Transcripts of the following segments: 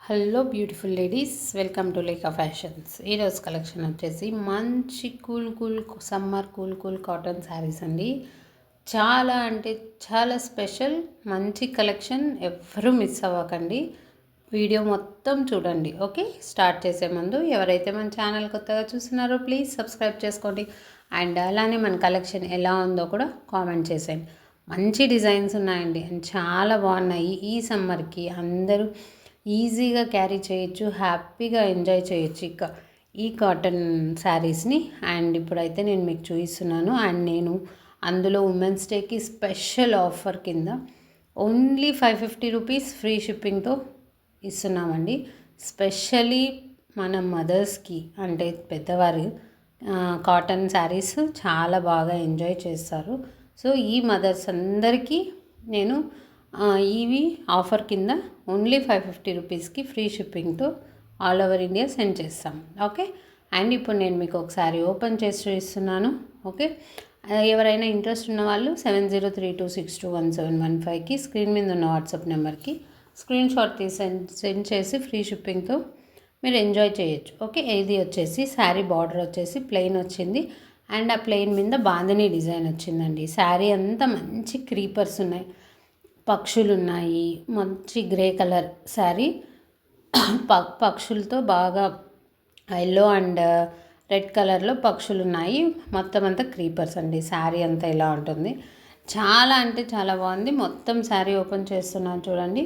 Hello beautiful ladies, welcome to Leka fashions. ఈరోజు collection వచ్చేసి మంచి cool summer cool cotton sarees అండి. చాలా అంటే చాలా స్పెషల్, మంచి కలెక్షన్. ఎవ్వరూ మిస్ అవ్వకండి, వీడియో మొత్తం చూడండి. ఓకే, స్టార్ట్ చేసే ముందు ఎవరైతే మన ఛానల్ కొత్తగా చూస్తున్నారో ప్లీజ్ సబ్స్క్రైబ్ చేసుకోండి. అండ్ అలానే మన కలెక్షన్ ఎలా ఉందో కూడా కామెంట్ చేసేయండి. మంచి డిజైన్స్ ఉన్నాయండి అండ్ చాలా బాగున్నాయి. ఈ సమ్మర్కి అందరూ ఈజీగా క్యారీ చేయొచ్చు, హ్యాపీగా ఎంజాయ్ చేయొచ్చు ఇక ఈ కాటన్ శారీస్ని. అండ్ ఇప్పుడైతే నేను మీకు చూపిస్తున్నాను. అండ్ నేను అందులో ఉమెన్స్ డేకి స్పెషల్ ఆఫర్ కింద ఓన్లీ 550 రూపీస్ ఫ్రీ షిప్పింగ్తో ఇస్తున్నామండి. స్పెషలీ మన మదర్స్కి, అంటే పెద్దవారు కాటన్ శారీస్ చాలా బాగా ఎంజాయ్ చేస్తారు. సో ఈ మదర్స్ అందరికీ నేను ఇవి ఆఫర్ కింద ఓన్లీ 550 రూపీస్కి ఫ్రీ షిప్పింగ్తో ఆల్ ఓవర్ ఇండియా సెండ్ చేస్తాం. ఓకే, అండ్ ఇప్పుడు నేను మీకు ఒకసారి ఓపెన్ చేసి చూపిస్తున్నాను. ఓకే, ఎవరైనా ఇంట్రెస్ట్ ఉన్న వాళ్ళు 7032621715కి స్క్రీన్ మీద ఉన్న వాట్సాప్ నెంబర్కి స్క్రీన్ షాట్ తీసి సెండ్ చేసి ఫ్రీ షిప్పింగ్తో మీరు ఎంజాయ్ చేయొచ్చు. ఓకే, ఇది వచ్చేసి శారీ బార్డర్ వచ్చేసి ప్లెయిన్ వచ్చింది అండ్ ఆ ప్లెయిన్ మీద బాందినీ డిజైన్ వచ్చిందండి. శారీ అంతా మంచి క్రీపర్స్ ఉన్నాయి, పక్షులు ఉన్నాయి, మంచి గ్రే కలర్ శారీ. పక్షులతో బాగా ఎల్లో అండ్ రెడ్ కలర్లో పక్షులు ఉన్నాయి. మొత్తం అంతా క్రీపర్స్ అండి. శారీ అంతా ఇలా ఉంటుంది. చాలా అంటే చాలా బాగుంది. మొత్తం శారీ ఓపెన్ చేస్తున్నాను చూడండి.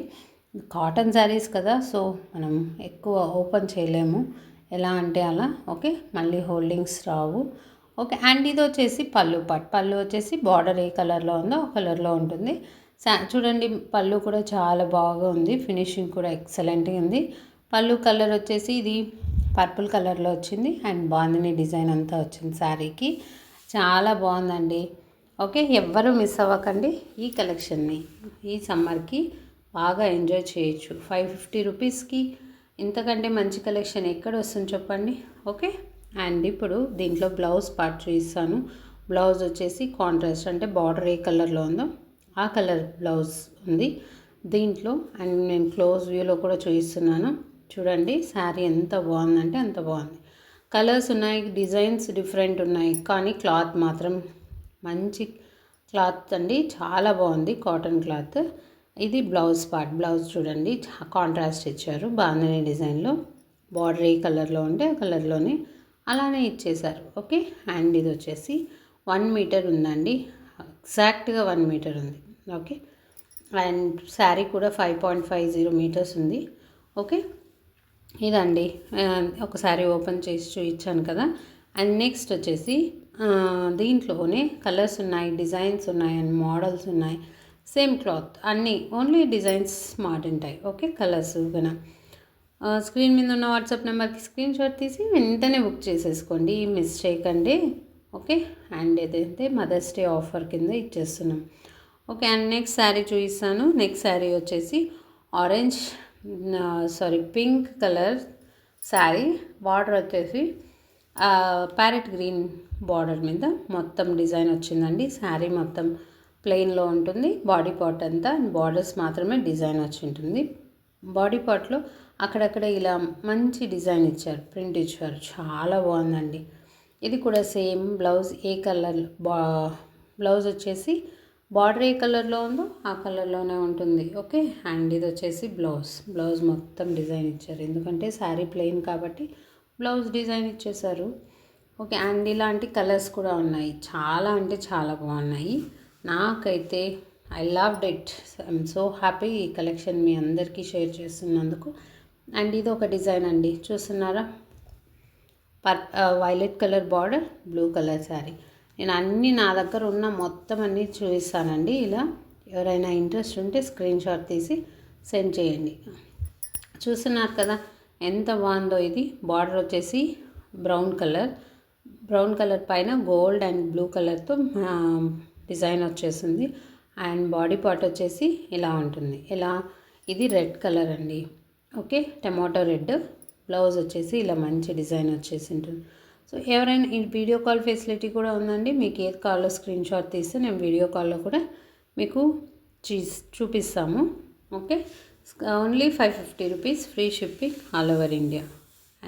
కాటన్ శారీస్ కదా, సో మనం ఎక్కువ ఓపెన్ చేయలేము, ఎలా అంటే అలా. ఓకే, మళ్ళీ హోల్డింగ్స్ రావు. ఓకే, అండ్ ఇది వచ్చేసి పళ్ళు వచ్చేసి బార్డర్ ఏ కలర్లో ఉందో ఆ కలర్లో ఉంటుంది. చూడండి, పళ్ళు కూడా చాలా బాగా ఉంది, ఫినిషింగ్ కూడా ఎక్సలెంట్గా ఉంది. పళ్ళు కలర్ వచ్చేసి ఇది పర్పుల్ కలర్లో వచ్చింది అండ్ బాందినీ డిజైన్ అంతా వచ్చింది శారీకి. చాలా బాగుందండి. ఓకే, ఎవ్వరూ మిస్ అవ్వకండి ఈ కలెక్షన్ని. ఈ సమ్మర్కి బాగా ఎంజాయ్ చేయొచ్చు. 550 రూపీస్కి ఇంతకంటే మంచి కలెక్షన్ ఎక్కడ వస్తుంది చెప్పండి. ఓకే, అండ్ ఇప్పుడు దీంట్లో బ్లౌజ్ పార్ట్ చూపిస్తాను. బ్లౌజ్ వచ్చేసి కాంట్రాస్ట్, అంటే బార్డర్ ఏ కలర్లో ఉందో ఆ కలర్ బ్లౌజ్ ఉంది దీంట్లో. అండ్ నేను క్లోజ్ వ్యూలో కూడా చూపిస్తున్నాను చూడండి. శారీ ఎంత బాగుందంటే అంత బాగుంది. కలర్స్ ఉన్నాయి, డిజైన్స్ డిఫరెంట్ ఉన్నాయి, కానీ క్లాత్ మాత్రం మంచి క్లాత్ అండి, చాలా బాగుంది కాటన్ క్లాత్. ఇది బ్లౌజ్ పార్ట్. బ్లౌజ్ చూడండి, కాంట్రాస్ట్ ఇచ్చారు బాందినీ డిజైన్లో. బార్డర్ ఏ కలర్లో ఉంటే ఆ కలర్లోనే అలానే ఇచ్చేశారు. ఓకే, అండ్ ఇది వచ్చేసి 1 మీటర్ ఉందండి, ఎగ్జాక్ట్గా 1 మీటర్ ఉంది. ఓకే, అండ్ శారీ కూడా 5.50 మీటర్స్ ఉంది. ఓకే, ఇదండి. ఒకసారి ఓపెన్ చేసి చూపించాను కదా. అండ్ నెక్స్ట్ వచ్చేసి దీంట్లోనే కలర్స్ ఉన్నాయి, డిజైన్స్ ఉన్నాయి అండ్ మోడల్స్ ఉన్నాయి. సేమ్ క్లాత్ అన్నీ, ఓన్లీ డిజైన్స్ మారుంటాయి. ఓకే, కలర్స్ కన్నా స్క్రీన్ మీద ఉన్న వాట్సాప్ నెంబర్కి స్క్రీన్ షాట్ తీసి వెంటనే బుక్ చేసేసుకోండి, మిస్ చేయకండి. ఓకే, అండ్ ఏదైతే మదర్స్ డే ఆఫర్ కింద ఇచ్చేస్తున్నాం. ఓకే, అండ్ నెక్స్ట్ శారీ చూపిస్తాను. నెక్స్ట్ శారీ వచ్చేసి పింక్ కలర్ శారీ. బార్డర్ వచ్చేసి ప్యారెట్ గ్రీన్ బార్డర్ మీద మొత్తం డిజైన్ వచ్చిందండి. శారీ మొత్తం ప్లెయిన్లో ఉంటుంది. బాడీ పార్ట్ అంతా బార్డర్స్ మాత్రమే డిజైన్ వచ్చి ఉంటుంది. బాడీ పార్ట్లో అక్కడక్కడ ఇలా మంచి డిజైన్ ఇచ్చారు, ప్రింట్ ఇచ్చారు, చాలా బాగుందండి. ఇది కూడా సేమ్ బ్లౌజ్ ఏ కలర్ బ్లౌజ్ వచ్చేసి బార్డర్ ఏ కలర్లో ఉందో ఆ కలర్లోనే ఉంటుంది. ఓకే, అండ్ ఇది వచ్చేసి బ్లౌజ్ మొత్తం డిజైన్ ఇచ్చారు, ఎందుకంటే శారీ ప్లెయిన్ కాబట్టి బ్లౌజ్ డిజైన్ ఇచ్చేసారు. ఓకే, అండ్ ఇలాంటి కలర్స్ కూడా ఉన్నాయి, చాలా అంటే చాలా బాగున్నాయి. నాకైతే I loved it. I'm so happy ఈ కలెక్షన్ మీ అందరికీ షేర్ చేస్తున్నందుకు. అండ్ ఇది ఒక డిజైన్ అండి, చూస్తున్నారా? Violet colour border, blue colour sari. నేను అన్నీ నా దగ్గర ఉన్న మొత్తం అన్నీ చూపిస్తానండి. ఇలా ఎవరైనా ఇంట్రెస్ట్ ఉంటే స్క్రీన్ షాట్ తీసి సెండ్ చేయండి. చూస్తున్నారు కదా ఎంత బాగుందో. ఇది బార్డర్ వచ్చేసి బ్రౌన్ కలర్ పైన గోల్డ్ అండ్ బ్లూ కలర్తో డిజైన్ వచ్చేసింది. అండ్ బాడీ పార్ట్ వచ్చేసి ఇలా ఉంటుంది. ఇది రెడ్ కలర్ అండి. Okay, tomato red. బ్లౌజ్ వచ్చేసి ఇలా మంచి డిజైన్ వచ్చేసి ఉంటుంది. సో ఎవరైనా ఈ వీడియో కాల్ ఫెసిలిటీ కూడా ఉందండి. మీకు ఏది కాల్లో స్క్రీన్ షాట్ తీస్తే నేను వీడియో కాల్లో కూడా మీకు చూపిస్తాము. Okay, only 550 rupees, free shipping all over India.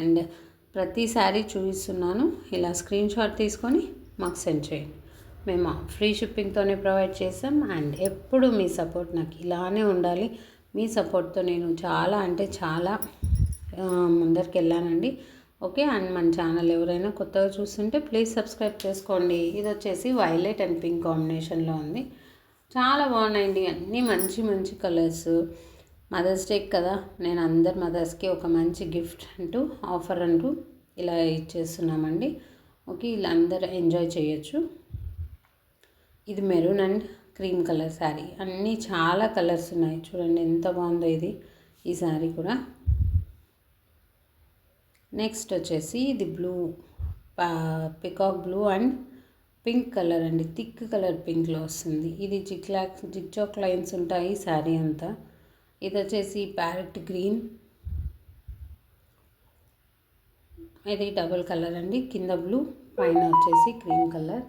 And ప్రతి శారీ చూపిస్తున్నాను, ఇలా స్క్రీన్ షాట్ తీసుకొని మాకు సెండ్ చేయండి. మేము ఫ్రీ షిప్పింగ్తోనే ప్రొవైడ్ చేసాం. అండ్ ఎప్పుడు మీ సపోర్ట్ నాకు ఇలానే ఉండాలి. మీ సపోర్ట్తో నేను చాలా అంటే చాలా ముందరికి వెళ్ళానండి. ఓకే. అండ్ మన ఛానల్ ఎవరైనా కొత్తగా చూస్తుంటే ప్లీజ్ సబ్స్క్రైబ్ చేసుకోండి. ఇది వచ్చేసి వైలెట్ అండ్ పింక్ కాంబినేషన్లో ఉంది. చాలా బాగున్నాయండి, అన్నీ మంచి మంచి కలర్స్. మదర్స్ డే కదా, నేను అందరు మదర్స్కి ఒక మంచి గిఫ్ట్ అంటూ ఆఫర్ అంటూ ఇలా ఇచ్చేస్తున్నామండి. ఓకే, ఇలా అందరు ఎంజాయ్ చేయొచ్చు. ఇది maroon and cream colour sari. అన్నీ చాలా కలర్స్ ఉన్నాయి, చూడండి ఎంత బాగుందో ఇది ఈ శారీ కూడా. నెక్స్ట్ వచ్చేసి ఇది blue, peacock blue and pink colour అండి, థిక్ కలర్ పింక్లో వస్తుంది. ఇది జిగ్జాక్ లైన్స్ ఉంటాయి శారీ అంతా. ఇది వచ్చేసి ప్యారెట్ గ్రీన్, ఇది డబుల్ కలర్ అండి, కింద బ్లూ పైన వచ్చేసి క్రీమ్ కలర్.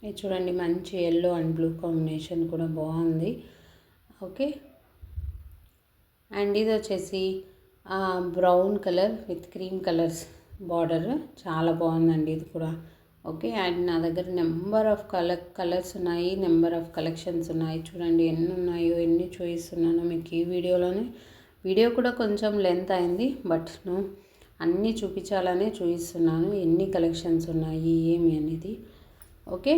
ఇది చూడండి మంచి ఎల్లో అండ్ బ్లూ కాంబినేషన్ కూడా బాగుంది. ఓకే. అండ్ ఇది వచ్చేసి brown colour with cream colours border, చాలా బాగుందండి ఇది కూడా. ఓకే. అండ్ నా దగ్గర నెంబర్ ఆఫ్ కలర్స్ ఉన్నాయి, నెంబర్ ఆఫ్ కలెక్షన్స్ ఉన్నాయి. చూడండి ఎన్ని ఉన్నాయో, ఎన్ని చూపిస్తున్నానో మీకు ఈ వీడియోలోనే. వీడియో కూడా కొంచెం లెంత్ అయింది, బట్ అన్నీ చూపించాలనే చూపిస్తున్నాను, ఎన్ని కలెక్షన్స్ ఉన్నాయి ఏమి అనేది. ఓకే.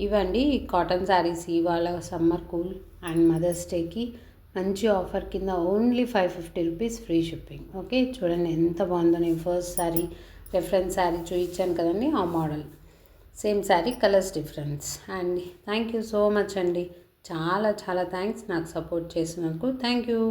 ఇవండి కాటన్ శారీస్ ఇవాళ సమ్మర్ కూల్ అండ్ మదర్స్ డేకి మంచి ఆఫర్ కింద only 550 rupees, free shipping. Okay, చూడండి ఎంత బాగుందో. నేను ఫస్ట్ శారీ రెఫరెన్స్ శారీ చూపించాను కదండి, ఆ model same sari, colours difference. And thank you so much అండి, చాలా చాలా థ్యాంక్స్ నాకు సపోర్ట్ చేసినందుకు. Thank you.